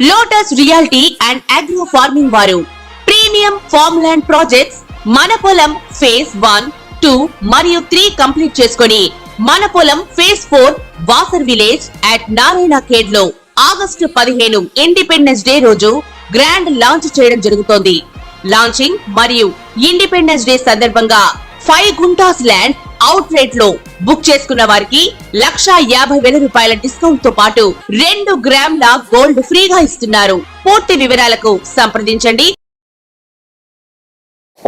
Lotus reality and agro farming వారు premium farm land projects మన పొలం ఫేజ్ 1, 2 మరియు 3 కంప్లీట్ చేసుకొని మన పొలం phase 4 Wasar village at Narayana Khed లో ఆగస్టు 15 ఇండిపెండెన్స్ డే రోజు గ్రాండ్ లాంచ్ చేయడం జరుగుతోంది. లాంచింగ్ మరియు ఇండిపెండెన్స్ డే సందర్భంగా 5 గుంటాస్ ల్యాండ్ అవుట్ రేట్ లో బుక్ చేసుకున్న వారికి 1,50,000 రూపాయల డిస్కౌంట్ తో పాటు 2 గ్రాముల గోల్డ్ ఫ్రీగా ఇస్తున్నారు. పూర్తి వివరాలకు సంప్రదించండి.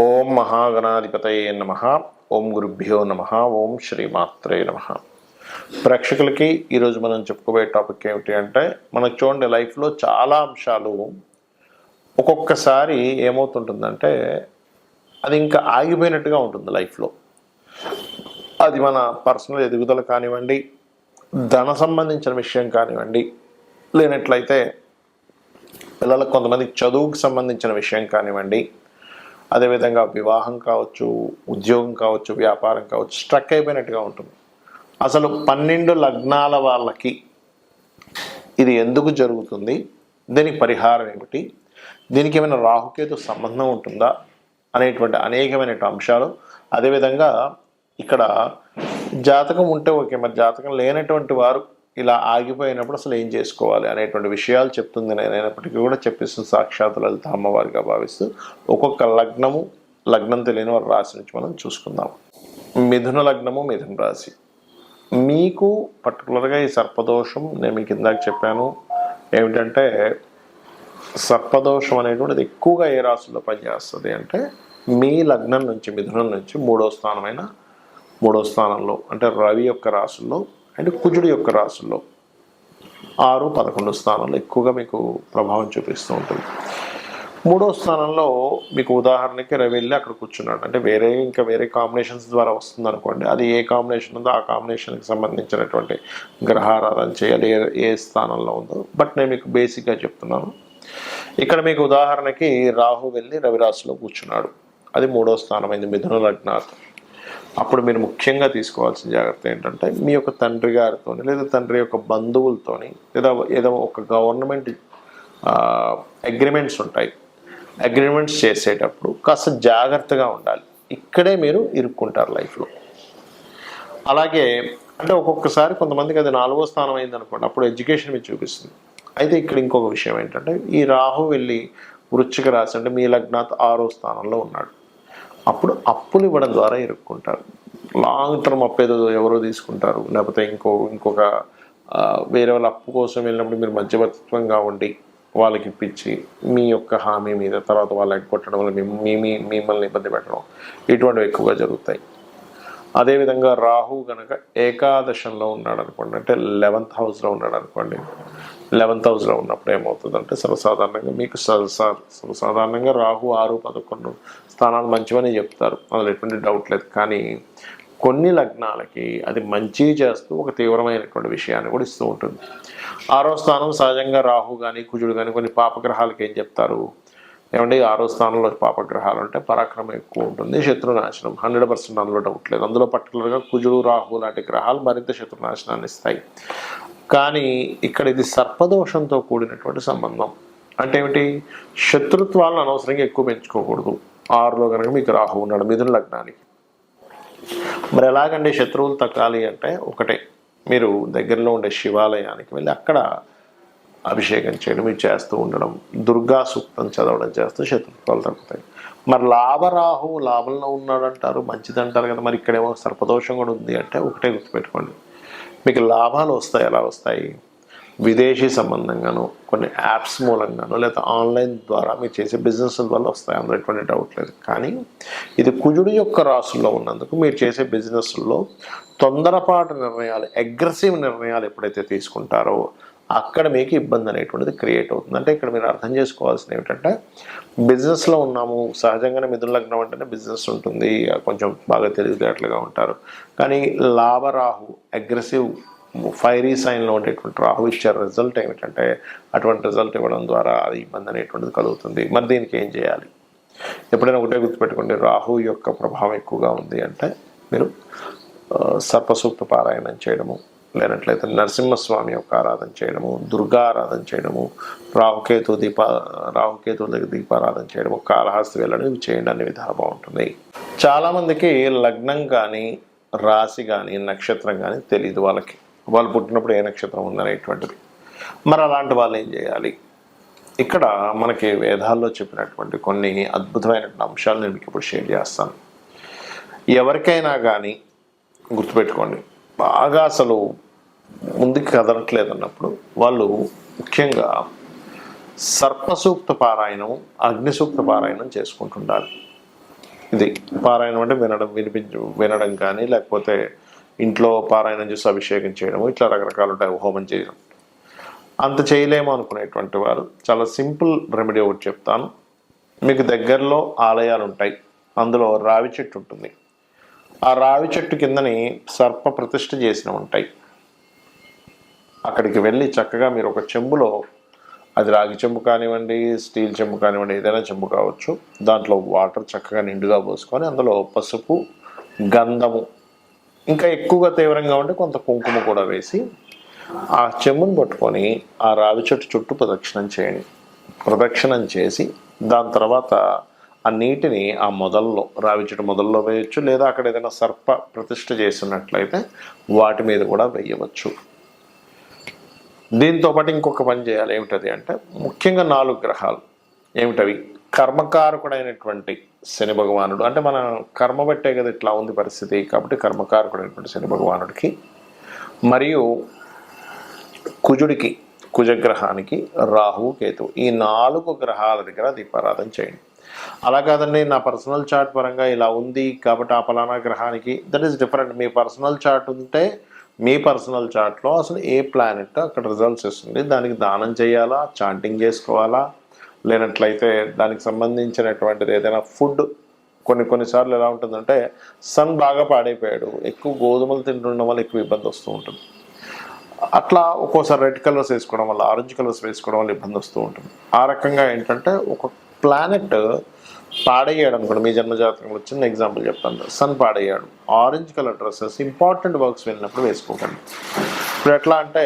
ఓం మహాగణాధిపతయే నమః. ఓం గురుభ్యో నమః. ఓం శ్రీమాత్రే నమః. ప్రేక్షకులకి ఈరోజు మనం చెప్పుకోబోయే టాపిక్ ఏమిటి అంటే, మనకు చూడండి లైఫ్లో చాలా అంశాలు ఒక్కొక్కసారి ఏమవుతుంటుందంటే అది ఇంకా ఆగిపోయినట్టుగా ఉంటుంది లైఫ్లో. అది మన పర్సనల్ ఎదుగుదల కానివ్వండి, ధన సంబంధించిన విషయం కానివ్వండి, లేనట్లయితే పిల్లలకు కొంతమందికి చదువుకు సంబంధించిన విషయం కానివ్వండి, అదేవిధంగా వివాహం కావచ్చు, ఉద్యోగం కావచ్చు, వ్యాపారం కావచ్చు, స్ట్రక్ అయిపోయినట్టుగా ఉంటుంది. అసలు 12 లగ్నాల వాళ్ళకి ఇది ఎందుకు జరుగుతుంది, దీనికి పరిహారం ఏమిటి, దీనికి ఏమైనా రాహుకేతు సంబంధం ఉంటుందా అనేటువంటి అనేకమైన అంశాలు, అదేవిధంగా ఇక్కడ జాతకం ఉంటే ఓకే, మరి జాతకం లేనటువంటి వారు ఇలా ఆగిపోయినప్పుడు అసలు ఏం చేసుకోవాలి అనేటువంటి విషయాలు చెప్తుంది. నేనైనప్పటికీ కూడా చెప్పిస్తుంది సాక్షాత్ లలిత అమ్మవారిగా భావిస్తూ ఒక్కొక్క లగ్నం తెలియని వారి రాశి నుంచి మనం చూసుకుందాం. మిథున లగ్నము, మిథున రాశి. మీకు పర్టికులర్గా ఈ సర్పదోషం నేను మీకు ఇందాక చెప్పాను ఏమిటంటే, సర్పదోషం అనేటువంటిది ఎక్కువగా ఏ రాశుల్లో పనిచేస్తుంది అంటే, మీ లగ్నం నుంచి మిథునం నుంచి మూడో స్థానంలో అంటే రవి యొక్క రాశుల్లో అండ్ కుజుడి యొక్క రాశుల్లో 6, 11 స్థానంలో ఎక్కువగా మీకు ప్రభావం చూపిస్తూ ఉంటుంది. మూడో స్థానంలో మీకు ఉదాహరణకి రవి వెళ్ళి అక్కడ కూర్చున్నాడు అంటే వేరే కాంబినేషన్స్ ద్వారా వస్తుంది అనుకోండి. అది ఏ కాంబినేషన్ ఉందో ఆ కాంబినేషన్కి సంబంధించినటువంటి గ్రహారాధన చేయాలి ఏ స్థానంలో ఉందో. బట్ నేను మీకు బేసిక్గా చెప్తున్నాను. ఇక్కడ మీకు ఉదాహరణకి రాహు వెళ్ళి రవి రాశిలో కూర్చున్నాడు, అది మూడో స్థానమైంది మిథున లగ్నాత్. అప్పుడు మీరు ముఖ్యంగా తీసుకోవాల్సిన జాగ్రత్త ఏంటంటే, మీ యొక్క తండ్రి గారితో లేదా తండ్రి యొక్క బంధువులతోని లేదా ఏదో ఒక గవర్నమెంట్ అగ్రిమెంట్స్ ఉంటాయి. అగ్రిమెంట్స్ చేసేటప్పుడు కాస్త జాగ్రత్తగా ఉండాలి. ఇక్కడే మీరు ఇరుక్కుంటారు లైఫ్లో. అలాగే అంటే ఒక్కొక్కసారి కొంతమందికి అది 4వ స్థానం అయింది అనుకోండి, అప్పుడు ఎడ్యుకేషన్ మీద చూపిస్తుంది. అయితే ఇక్కడ ఇంకొక విషయం ఏంటంటే, ఈ రాహు వెళ్ళి వృశ్చిక రాశి అంటే మీ లగ్నాత్ 6వ స్థానంలో ఉన్నాడు. అప్పుడు అప్పులు ఇవ్వడం ద్వారా ఇరుక్కుంటారు. లాంగ్ టర్మ్ అప్పు ఏదో ఎవరో తీసుకుంటారు, లేకపోతే ఇంకొక వేరే వాళ్ళ అప్పు కోసం వెళ్ళినప్పుడు మీరు మధ్యవర్తిత్వంగా ఉండి వాళ్ళకి ఇప్పించి మీ యొక్క హామీ మీద తర్వాత వాళ్ళు ఎగ్గొట్టడం వల్ల మిమ్మల్ని ఇబ్బంది పెట్టడం, ఇటువంటివి ఎక్కువగా జరుగుతాయి. అదేవిధంగా రాహు కనుక ఏకాదశంలో ఉన్నాడు అనుకోండి, అంటే 11th హౌస్లో ఉన్నాడు అనుకోండి. 11th హౌస్లో ఉన్నప్పుడు ఏమవుతుందంటే, సర్వసాధారణంగా మీకు సర్వసాధారణంగా రాహు 6, 11 స్థానాలు మంచివని చెప్తారు, అందులో ఎటువంటి డౌట్ లేదు. కానీ కొన్ని లగ్నాలకి అది మంచి చేస్తూ ఒక తీవ్రమైనటువంటి విషయాన్ని కూడా ఇస్తూ ఉంటుంది. 6వ స్థానం సహజంగా రాహు కానీ కుజుడు కానీ కొన్ని పాపగ్రహాలకి ఏం చెప్తారు ఏమంటే, 6వ స్థానంలో పాపగ్రహాలు అంటే పరాక్రమం ఎక్కువ ఉంటుంది, శత్రునాశనం 100% అందులో డౌట్ లేదు. అందులో పర్టికులర్గా కుజుడు, రాహు లాంటి గ్రహాలు మరింత శత్రునాశనాన్ని ఇస్తాయి. కానీ ఇక్కడ ఇది సర్పదోషంతో కూడినటువంటి సంబంధం. అంటే ఏమిటి, శత్రుత్వాలను అనవసరంగా ఎక్కువ పెంచుకోకూడదు. 6లో కనుక మీకు రాహు ఉన్నాడు మిథున లగ్నానికి. మరి ఎలాగంటే శత్రువులు తగ్గాలి అంటే, ఒకటే, మీరు దగ్గరలో ఉండే శివాలయానికి వెళ్ళి అక్కడ అభిషేకం చేయడం మీరు చేస్తూ ఉండడం, దుర్గా సూక్తం చదవడం చేస్తూ శత్రుత్వాలు తగ్గుతాయి. మరి లాభంలో ఉన్నాడు అంటారు, మంచిది అంటారు కదా, మరి ఇక్కడేమో సర్పదోషం కూడా ఉంది అంటే ఒకటే గుర్తుపెట్టుకోండి, మీకు లాభాలు వస్తాయి. ఎలా వస్తాయి? విదేశీ సంబంధంగాను, కొన్ని యాప్స్ మూలంగాను, లేదా ఆన్లైన్ ద్వారా మీరు చేసే బిజినెస్ వల్ల వస్తాయి, అందులో ఎటువంటి డౌట్ లేదు. కానీ ఇది కుజుడు యొక్క రాశుల్లో ఉన్నందుకు మీరు చేసే బిజినెస్లో తొందరపాటు నిర్ణయాలు, అగ్రెసివ్ నిర్ణయాలు ఎప్పుడైతే తీసుకుంటారో అక్కడ మీకు ఇబ్బంది అనేటువంటిది క్రియేట్ అవుతుంది. అంటే ఇక్కడ మీరు అర్థం చేసుకోవాల్సింది ఏమిటంటే, బిజినెస్లో ఉన్నాము, సహజంగానే మిథున లగ్నం అంటేనే బిజినెస్ ఉంటుంది, కొంచెం బాగా తెలివితేటలుగా ఉంటారు. కానీ లాభరాహు అగ్రెసివ్ ఫైరీ సైన్లో ఉండేటువంటి రాహు ఇచ్చే రిజల్ట్ ఏమిటంటే, అటువంటి రిజల్ట్ ఇవ్వడం ద్వారా అది ఇబ్బంది అనేటువంటిది కలుగుతుంది. మరి దీనికి ఏం చేయాలి? ఎప్పుడైనా ఒకటే గుర్తుపెట్టుకోండి, రాహు యొక్క ప్రభావం ఎక్కువగా ఉంది అంటే మీరు సర్పసూక్త పారాయణం చేయడము, లేనట్లయితే నరసింహస్వామి యొక్క ఆరాధన చేయడము, దుర్గా ఆరాధన చేయడము, రాహుకేతు దీపారాధన చేయడము, కాళహస్తి వెళ్ళడం, ఇవి చేయండి, అన్ని విధాలు బాగుంటుంది. చాలామందికి లగ్నం కానీ రాశి కానీ నక్షత్రం కానీ తెలియదు వాళ్ళకి, వాళ్ళు పుట్టినప్పుడు ఏ నక్షత్రం ఉందనేటువంటిది. మరి అలాంటి వాళ్ళు ఏం చేయాలి? ఇక్కడ మనకి వేదాల్లో చెప్పినటువంటి కొన్ని అద్భుతమైనటువంటి అంశాలు నేను మీకు ఇప్పుడు షేర్ చేస్తాను. ఎవరికైనా కానీ గుర్తుపెట్టుకోండి, బాగా అసలు ముందుకు కదలట్లేదు అన్నప్పుడు వాళ్ళు ముఖ్యంగా సర్పసూక్త పారాయణం, అగ్నిసూక్త పారాయణం చేసుకుంటుండాలి. ఇది పారాయణం అంటే వినడం కానీ, లేకపోతే ఇంట్లో పారాయణం చేసి అభిషేకం చేయడం, ఇట్లా రకరకాలు ఉంటాయి, హోమం చేయడం. అంత చేయలేము అనుకునేటువంటి వారు చాలా సింపుల్ రెమెడీ ఒకటి చెప్తాను. మీకు దగ్గరలో ఆలయాలు ఉంటాయి, అందులో రావి చెట్టు ఉంటుంది. ఆ రావి చెట్టు కిందని సర్ప ప్రతిష్ఠ చేసినవి ఉంటాయి. అక్కడికి వెళ్ళి చక్కగా మీరు ఒక చెంబులో, అది రాగి చెంబు కానివ్వండి, స్టీల్ చెంబు కానివ్వండి, ఏదైనా చెంబు కావచ్చు, దాంట్లో వాటర్ చక్కగా నిండుగా పోసుకొని అందులో పసుపు, గంధము, ఇంకా ఎక్కువగా తీవ్రంగా ఉంటే కొంత కుంకుమ కూడా వేసి ఆ చెంబును పట్టుకొని ఆ రావి చెట్టు చుట్టూ ప్రదక్షిణం చేయండి. ప్రదక్షిణం చేసి దాని తర్వాత ఆ నీటిని ఆ మొదల్లో, రావి చెట్టు మొదల్లో వేయచ్చు, లేదా అక్కడ ఏదైనా సర్ప ప్రతిష్ఠ చేసినట్లయితే వాటి మీద కూడా వేయవచ్చు. దీంతో పాటు ఇంకొక పని చేయాలి. ఏమిటది అంటే, ముఖ్యంగా 4 గ్రహాలు ఏమిటవి? కర్మకారకుడైనటువంటి శని భగవానుడు, అంటే మన కర్మ బట్టే కదా ఇట్లా ఉంది పరిస్థితి, కాబట్టి కర్మకారకుడైనటువంటి శని భగవానుడికి, మరియు కుజుడికి, కుజగ్రహానికి, రాహువు, కేతువు, ఈ 4 గ్రహాల దగ్గర దీపారాధన చేయండి. అలా కాదండి, నా పర్సనల్ చార్ట్ పరంగా ఇలా ఉంది కాబట్టి ఆ ఫలానా గ్రహానికి, that is different. Me personal chart ఉంటే మీ పర్సనల్ చార్ట్లో అసలు ఏ ప్లానెట్ అక్కడ రిజల్ట్స్ ఇస్తుంది, దానికి దానం చేయాలా, చాంటింగ్ చేసుకోవాలా, లేనట్లయితే దానికి సంబంధించినటువంటిది ఏదైనా ఫుడ్. కొన్నిసార్లు ఎలా ఉంటుందంటే, సన్ బాగా పాడైపోయాడు, ఎక్కువ గోధుమలు తింటుండడం వల్ల ఎక్కువ ఇబ్బంది వస్తూ ఉంటుంది. అట్లా ఒక్కోసారి రెడ్ కలర్స్ వేసుకోవడం వల్ల, ఆరెంజ్ కలర్స్ వేసుకోవడం వల్ల ఇబ్బంది వస్తూ ఉంటుంది. ఆ రకంగా ఏంటంటే, ఒక ప్లానెట్ పాడయ్యాడు అనుకోండి, మీ జన్మజాతకంలో చిన్న ఎగ్జాంపుల్ చెప్తాను, సన్ పాడయ్యాడు, orange colour dresses important works వెళ్ళినప్పుడు వేసుకోకండి. ఇప్పుడు ఎట్లా అంటే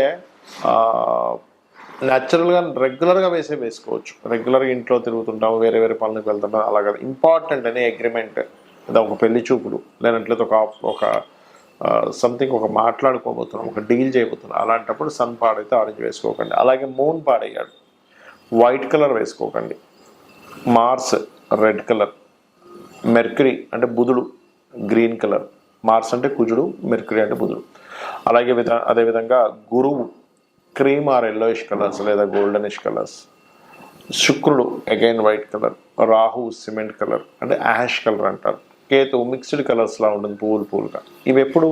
న్యాచురల్గా రెగ్యులర్గా వేసుకోవచ్చు. రెగ్యులర్గా ఇంట్లో తిరుగుతుంటాము, వేరే పనులకు వెళ్తుంటాం, అలాగే ఇంపార్టెంట్ అనే అగ్రిమెంట్, లేదా ఒక పెళ్లి చూపులు, లేనట్లయితే ఒక సంథింగ్ ఒక మాట్లాడుకోబోతున్నాం, ఒక డీల్ చేయబోతున్నాం, అలాంటప్పుడు సన్ పాడైతే ఆరెంజ్ వేసుకోకండి. అలాగే మూన్ పాడయ్యాడు, వైట్ కలర్ వేసుకోకండి. మార్స్ రెడ్ కలర్, మెర్క్యూరీ అంటే బుధుడు గ్రీన్ కలర్, మార్స్ అంటే కుజుడు, మెర్క్యూరీ అంటే బుధుడు. అదేవిధంగా గురువు క్రీమ్ ఆర్ ఎల్లోయిష్ కలర్స్ లేదా గోల్డెనిష్ కలర్స్, శుక్రుడు again white colour, Rahu cement colour అంటే యాష్ కలర్ అంటారు, కేతు మిక్స్డ్ కలర్స్లా ఉంటుంది, పువ్వులుగా. ఇవి ఎప్పుడు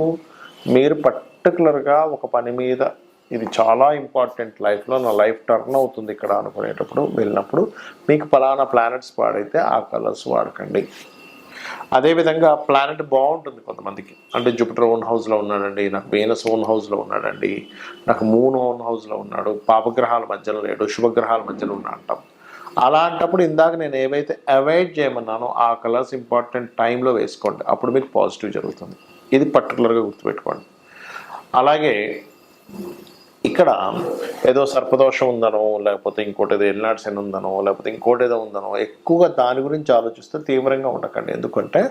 మీరు పర్టికులర్గా ఒక పని మీద, ఇది చాలా ఇంపార్టెంట్ లైఫ్లో, నా లైఫ్ టర్న్ అవుతుంది ఇక్కడ అనుకునేటప్పుడు వెళ్ళినప్పుడు మీకు ఫలానా ప్లానెట్స్ పాడైతే ఆ కలర్స్ వాడకండి. అదేవిధంగా ప్లానెట్ బాగుంటుంది కొంతమందికి, అంటే జూపిటర్ ఓన్ హౌస్లో ఉన్నాడండి, నాకు వీనస్ ఓన్ హౌస్లో ఉన్నాడండి, నాకు మూన్ ఓన్ హౌస్లో ఉన్నాడు, పాపగ్రహాల మధ్యలో లేడు, శుభగ్రహాల మధ్యలో ఉన్నా అంటాం. అలాంటప్పుడు ఇందాక నేను ఏవైతే అవాయిడ్ చేయమన్నానో ఆ కలర్స్ ఇంపార్టెంట్ టైంలో వేసుకోండి, అప్పుడు మీకు పాజిటివ్ జరుగుతుంది. ఇది పర్టికులర్గా గుర్తుపెట్టుకోండి. అలాగే ఇక్కడ ఏదో సర్పదోషం ఉందనో, లేకపోతే ఇంకోటి ఏదో ఎల్నాడు శని ఉందనో, లేకపోతే ఇంకోటి ఏదో ఉందనో, ఎక్కువగా దాని గురించి ఆలోచిస్తే తీవ్రంగా ఉండకండి. ఎందుకంటే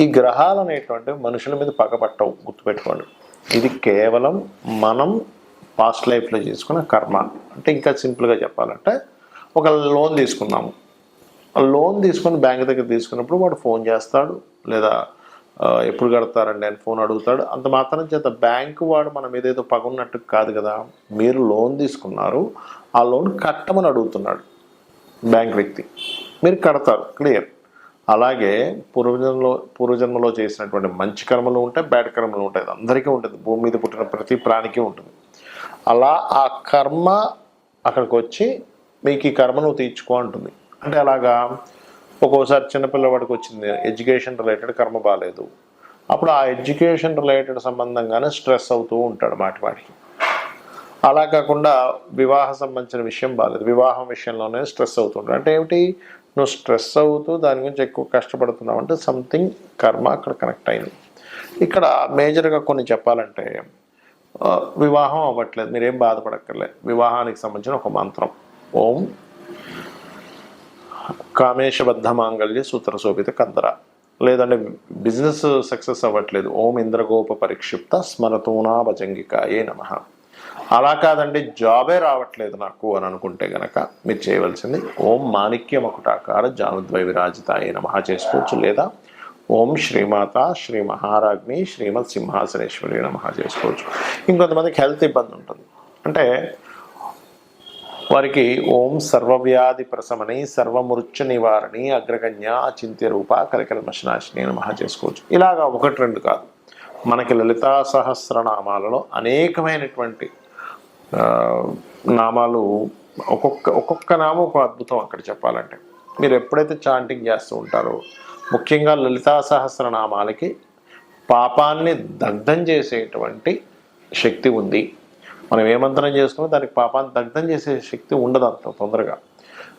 ఈ గ్రహాలు అనేటువంటి మనుషుల మీద పగపట్టవు, గుర్తుపెట్టుకోండి. ఇది కేవలం మనం పాస్ట్ లైఫ్లో చేసుకున్న కర్మ. అంటే ఇంకా సింపుల్గా చెప్పాలంటే, ఒక లోన్ తీసుకున్నాము, ఆ లోన్ తీసుకొని బ్యాంక్ దగ్గర తీసుకున్నప్పుడు వాడు ఫోన్ చేస్తాడు, లేదా ఎప్పుడు కడతారండి అని ఫోన్ అడుగుతాడు. అంత మాత్రం చేత బ్యాంకు వాడు మన మీద ఏదో పగున్నట్టు కాదు కదా. మీరు లోన్ తీసుకున్నారు, ఆ లోన్ కట్టమని అడుగుతున్నాడు బ్యాంక్ వ్యక్తి, మీరు కడతారు, క్లియర్. అలాగే పూర్వజన్మలో చేసినటువంటి మంచి కర్మలు ఉంటాయి, బ్యాడ్ కర్మలు ఉంటాయి, అందరికీ ఉంటుంది, భూమి మీద పుట్టిన ప్రతి ప్రాణికి ఉంటుంది. అలా ఆ కర్మ అక్కడికి వచ్చి మీకు ఈ కర్మ నువ్వు తీర్చుకో అంటుంది. అంటే అలాగా ఒక్కోసారి చిన్నపిల్లవాడికి వచ్చింది ఎడ్యుకేషన్ రిలేటెడ్ కర్మ బాగాలేదు, అప్పుడు ఆ ఎడ్యుకేషన్ రిలేటెడ్ సంబంధంగానే స్ట్రెస్ అవుతూ ఉంటాడు మాటికి. అలా కాకుండా వివాహ సంబంధించిన విషయం బాగాలేదు, వివాహం విషయంలోనే స్ట్రెస్ అవుతుంటాడు. అంటే ఏమిటి, నువ్వు స్ట్రెస్ అవుతూ దాని గురించి ఎక్కువ కష్టపడుతున్నావు అంటే సంథింగ్ కర్మ అక్కడ కనెక్ట్ అయింది. ఇక్కడ మేజర్గా కొన్ని చెప్పాలంటే, వివాహం అవ్వట్లేదు, మీరేం బాధపడక్కర్లేదు. వివాహానికి సంబంధించిన ఒక మంత్రం, ఓం కామేశబద్ధ మాంగళ్య సూత్ర శోభిత కందర. లేదంటే బిజినెస్ సక్సెస్ అవ్వట్లేదు, ఓం ఇంద్రగోప పరిక్షిప్త స్మరతూనా భజంగికాయే నమః. అలా కాదండి జాబే రావట్లేదు నాకు అని అనుకుంటే గనక మీరు చేయవలసింది ఓం మాణిక్య మకుటాకార జానుద్వై విరాజితాయే నమః చేసుకోవచ్చు. లేదా ఓం శ్రీమాత శ్రీ మహారాజ్ని శ్రీమత్ సింహాసనేశ్వరి నమః చేసుకోవచ్చు. ఇంకొంతమందికి హెల్త్ ఇబ్బంది ఉంటుంది, అంటే వారికి ఓం సర్వవ్యాధి ప్రశమని సర్వమృత్యు నివారణి అగ్రగణ్య అచింత్య రూప కరికల్మషనాశిని నమః చేసుకోవచ్చు. ఇలాగా 1-2 కాదు, మనకి లలితా సహస్రనామాలలో అనేకమైనటువంటి నామాలు, ఒక్కొక్క నామం ఒక అద్భుతం. అక్కడ చెప్పాలంటే మీరు ఎప్పుడైతే చాంటింగ్ చేస్తూ ఉంటారో, ముఖ్యంగా లలితా సహస్రనామాలకి పాపాన్ని దగ్ధం చేసేటువంటి శక్తి ఉంది. మనం ఏ మంత్రం చేసుకున్నా దానికి పాపాన్ని దగ్ధం చేసే శక్తి ఉండదు అంత తొందరగా,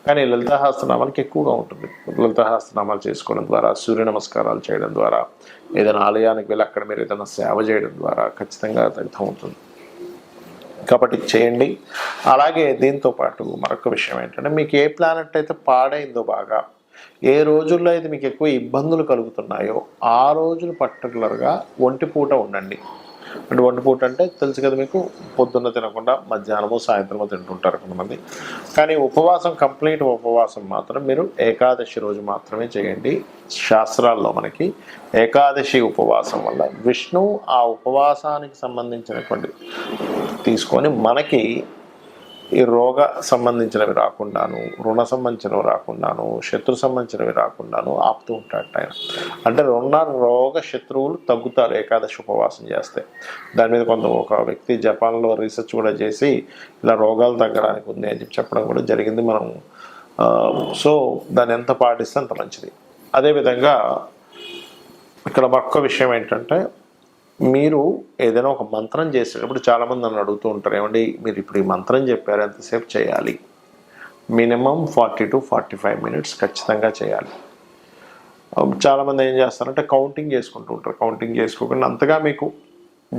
కానీ లలితాసహస్రనామాలకి ఎక్కువగా ఉంటుంది. లలితాసహస్రనామాలు చేసుకోవడం ద్వారా, సూర్య నమస్కారాలు చేయడం ద్వారా, ఏదైనా ఆలయానికి వెళ్ళి అక్కడ మీరు ఏదైనా సేవ చేయడం ద్వారా ఖచ్చితంగా దగ్ధం అవుతుంది. కాబట్టి చేయండి. అలాగే దీంతో పాటు మరొక విషయం ఏంటంటే, మీకు ఏ ప్లానెట్ అయితే పాడైందో బాగా, ఏ రోజుల్లో అయితే మీకు ఎక్కువ ఇబ్బందులు కలుగుతున్నాయో ఆ రోజులు పర్టికులర్గా ఒంటిపూట ఉండండి. అంటే ఒంటిపూట అంటే తెలుసు కదా మీకు, పొద్దున్న తినకుండా మధ్యాహ్నమో సాయంత్రమో తింటుంటారు కొంతమంది. కానీ ఉపవాసం, కంప్లీట్ ఉపవాసం మాత్రం మీరు ఏకాదశి రోజు మాత్రమే చేయండి. శాస్త్రాల్లో మనకి ఏకాదశి ఉపవాసం వల్ల విష్ణువు ఆ ఉపవాసానికి సంబంధించినటువంటి తీసుకొని మనకి ఈ రోగ సంబంధించినవి రాకుండాను, రుణ సంబంధించినవి రాకుండాను, శత్రు సంబంధించినవి రాకుండాను ఆపుతూ ఉంటాడు ఆయన. అంటే రోగ శత్రువులు తగ్గుతారు ఏకాదశి ఉపవాసం చేస్తే. దాని మీద ఒక వ్యక్తి జపాన్లో రీసెర్చ్ కూడా చేసి ఇలా రోగాలు తగ్గడానికి ఉంది అని చెప్పడం కూడా జరిగింది. మనం సో దాన్ని ఎంత పాటిస్తే అంత మంచిది. అదేవిధంగా ఇక్కడ మరొక విషయం ఏంటంటే, మీరు ఏదైనా ఒక మంత్రం చేసేటప్పుడు చాలామంది నన్ను అడుగుతూ ఉంటారు, ఏమండి మీరు ఇప్పుడు ఈ మంత్రం చెప్పారు ఎంతసేపు చేయాలి? మినిమం 40 to 45 minutes ఖచ్చితంగా చేయాలి. చాలామంది ఏం చేస్తారంటే కౌంటింగ్ చేసుకుంటూ ఉంటారు. కౌంటింగ్ చేసుకోకుండా అంతగా మీకు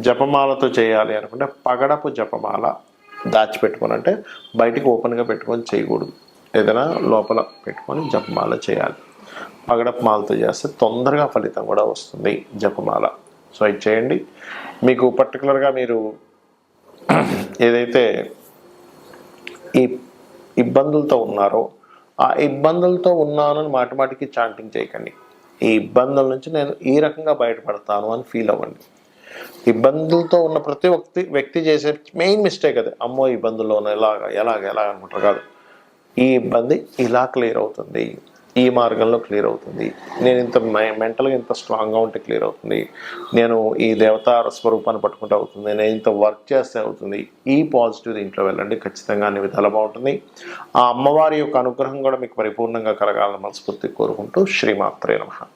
జపమాలతో చేయాలి అనుకుంటే పగడపు జపమాల దాచిపెట్టుకొని, అంటే బయటికి ఓపెన్గా పెట్టుకొని చేయకూడదు, ఏదైనా లోపల పెట్టుకొని జపమాల చేయాలి. పగడపు మాలతో చేస్తే తొందరగా ఫలితం కూడా వస్తుంది జపమాల. సో ఇది చేయండి. మీకు పర్టికులర్గా మీరు ఏదైతే ఈ ఇబ్బందులతో ఉన్నారో ఆ ఇబ్బందులతో ఉన్నానని మాటిమాటికి చాంటింగ్ చేయకండి. ఈ ఇబ్బందుల నుంచి నేను ఈ రకంగా బయటపడతాను అని ఫీల్ అవ్వండి. ఇబ్బందులతో ఉన్న ప్రతి వ్యక్తి చేసే మెయిన్ మిస్టేక్ అదే, అమ్మో ఇబ్బందుల్లో ఎలాగ అనుకుంటారు కాదు. ఈ ఇబ్బంది ఇలా క్లియర్ అవుతుంది, ఈ మార్గంలో క్లియర్ అవుతుంది, నేను ఇంత మెంటల్గా ఇంత స్ట్రాంగ్గా ఉంటే క్లియర్ అవుతుంది, నేను ఈ దేవతా స్వరూపాన్ని పట్టుకుంటే అవుతుంది, నేను ఇంత వర్క్ చేస్తే అవుతుంది. ఈ పాజిటివ్ దీంట్లో వెళ్ళండి, ఖచ్చితంగా అన్ని విధాలు బాగుంటుంది. ఆ అమ్మవారి యొక్క అనుగ్రహం కూడా మీకు పరిపూర్ణంగా కలగాలని మనస్ఫూర్తిగా కోరుకుంటూ శ్రీమాత్రే నమః.